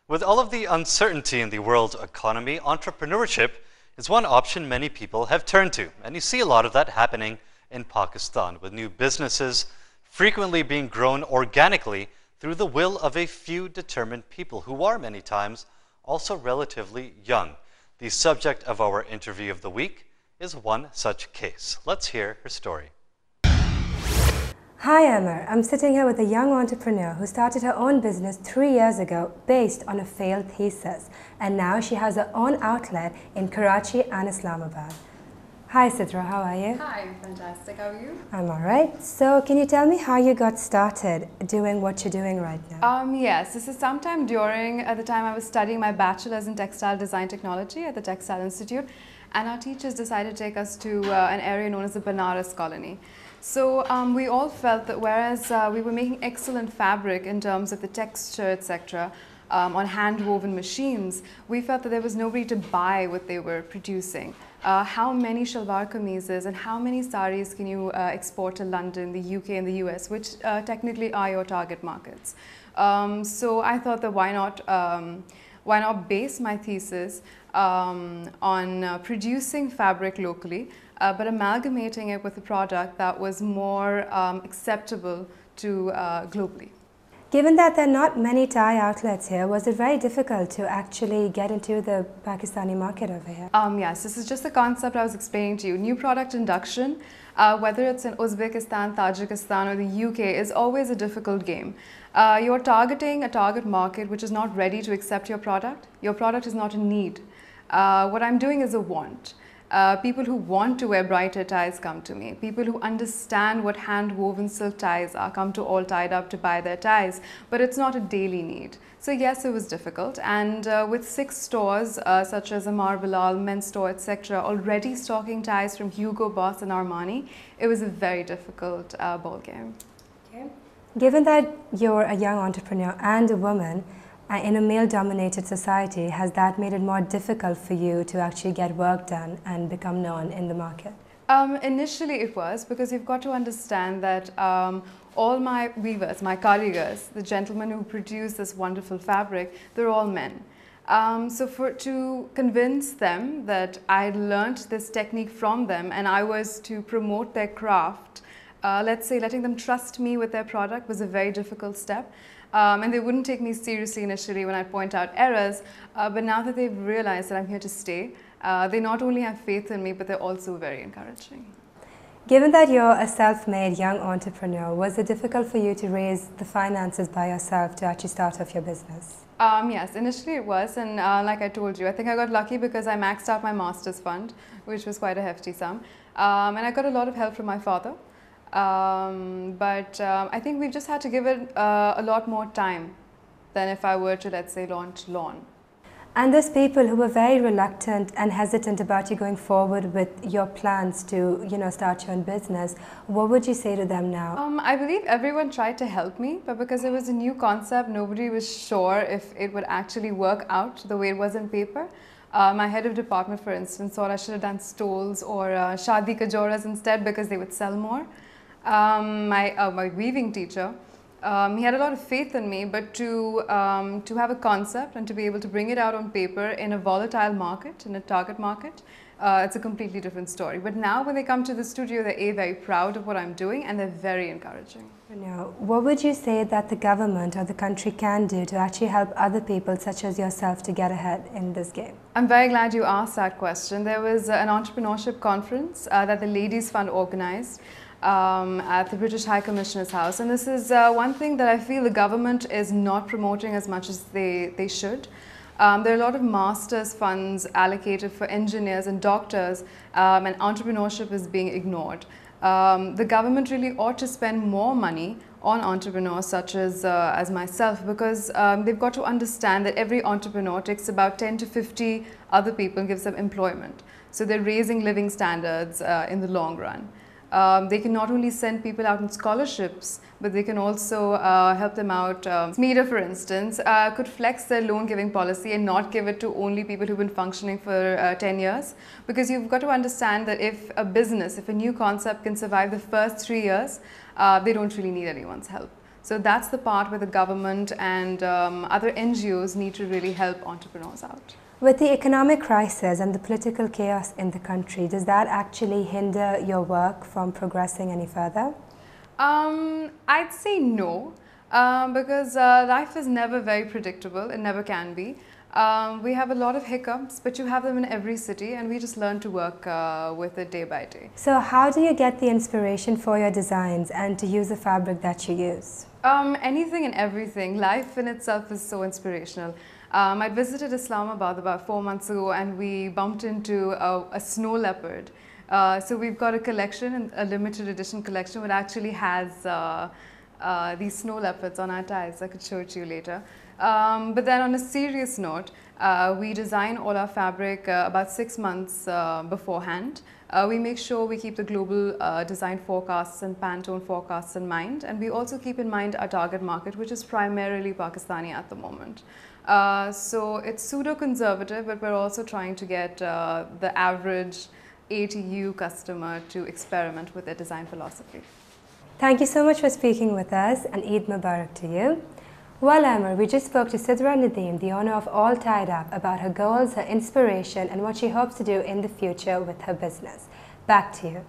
With all of the uncertainty in the world economy, entrepreneurship is one option many people have turned to. And you see a lot of that happening in Pakistan, with new businesses frequently being grown organically through the will of a few determined people who are many times also relatively young. The subject of our interview of the week is one such case. Let's hear her story. Hi Amar, I'm sitting here with a young entrepreneur who started her own business 3 years ago based on a failed thesis, and now she has her own outlet in Karachi and Islamabad. Hi Sidrah, how are you? Hi, I'm fantastic. How are you? I'm alright. So can you tell me how you got started doing what you're doing right now? Yes, this is sometime at the time I was studying my bachelor's in textile design technology at the Textile Institute, and our teachers decided to take us to an area known as the Banaras colony. So we all felt that whereas we were making excellent fabric in terms of the texture, etc., on hand-woven machines, we felt that there was nobody to buy what they were producing. How many shalwar kameezes and how many saris can you export to London, the UK and the US, which technically are your target markets? So I thought that why not base my thesis on producing fabric locally, but amalgamating it with a product that was more acceptable to globally. Given that there are not many Thai outlets here, was it very difficult to actually get into the Pakistani market over here? Yes, this is just the concept I was explaining to you. New product induction, whether it's in Uzbekistan, Tajikistan or the UK, is always a difficult game. You're targeting a target market which is not ready to accept your product. Your product is not a need. What I'm doing is a want. People who want to wear brighter ties come to me. People who understand what hand-woven silk ties are come to All Tied Up to buy their ties, but it's not a daily need. So yes, it was difficult, and with 6 stores such as Amar Bilal, Men's Store, etc., already stocking ties from Hugo Boss and Armani, it was a very difficult ball game. Okay. Given that you're a young entrepreneur and a woman, in a male-dominated society, has that made it more difficult for you to actually get work done and become known in the market? Initially it was, because you've got to understand that all my weavers, my karigars, the gentlemen who produce this wonderful fabric, they're all men. So to convince them that I learnt this technique from them and I was to promote their craft, let's say letting them trust me with their product was a very difficult step. And they wouldn't take me seriously initially when I point out errors, but now that they've realized that I'm here to stay, they not only have faith in me, but they're also very encouraging. Given that you're a self-made young entrepreneur, was it difficult for you to raise the finances by yourself to actually start off your business? Yes, initially it was, and like I told you, I think I got lucky because I maxed out my master's fund, which was quite a hefty sum, and I got a lot of help from my father. But I think we've just had to give it a lot more time than if I were to, let's say, launch Lawn. And there's people who were very reluctant and hesitant about you going forward with your plans to, start your own business. What would you say to them now? I believe everyone tried to help me, but because it was a new concept, nobody was sure if it would actually work out the way it was on paper. My head of department, for instance, thought I should have done stoles or shadi kajoras instead because they would sell more. My weaving teacher, he had a lot of faith in me, but to have a concept and to be able to bring it out on paper in a volatile market, in a target market, it's a completely different story. But now when they come to the studio, they're very proud of what I'm doing and they're very encouraging. Now, what would you say that the government or the country can do to actually help other people such as yourself to get ahead in this game? I'm very glad you asked that question. There was an entrepreneurship conference that the Ladies Fund organized at the British High Commissioner's House, and this is one thing that I feel the government is not promoting as much as they should. There are a lot of masters funds allocated for engineers and doctors, and entrepreneurship is being ignored. The government really ought to spend more money on entrepreneurs such as myself, because they've got to understand that every entrepreneur takes about 10 to 50 other people and gives them employment. So they're raising living standards in the long run. They can not only send people out on scholarships, but they can also help them out. Sidrah, for instance, could flex their loan giving policy and not give it to only people who've been functioning for 10 years. Because you've got to understand that if a business, if a new concept can survive the first 3 years, they don't really need anyone's help. So that's the part where the government and other NGOs need to really help entrepreneurs out. With the economic crisis and the political chaos in the country, does that actually hinder your work from progressing any further? I'd say no, because life is never very predictable. It never can be. We have a lot of hiccups, but you have them in every city, and we just learn to work with it day by day. So how do you get the inspiration for your designs and to use the fabric that you use? Anything and everything. Life in itself is so inspirational. I visited Islamabad about 4 months ago, and we bumped into a snow leopard. So we've got a collection, a limited edition collection, which actually has these snow leopards on our ties. I could show it to you later. But then on a serious note, we design all our fabric about 6 months beforehand. We make sure we keep the global design forecasts and Pantone forecasts in mind, and we also keep in mind our target market, which is primarily Pakistani at the moment. So it's pseudo-conservative, but we're also trying to get the average ATU customer to experiment with their design philosophy. Thank you so much for speaking with us, and Eid Mubarak to you. Well, Amar, we just spoke to Sidrah Nadeem, the owner of All Tied Up, about her goals, her inspiration, and what she hopes to do in the future with her business. Back to you.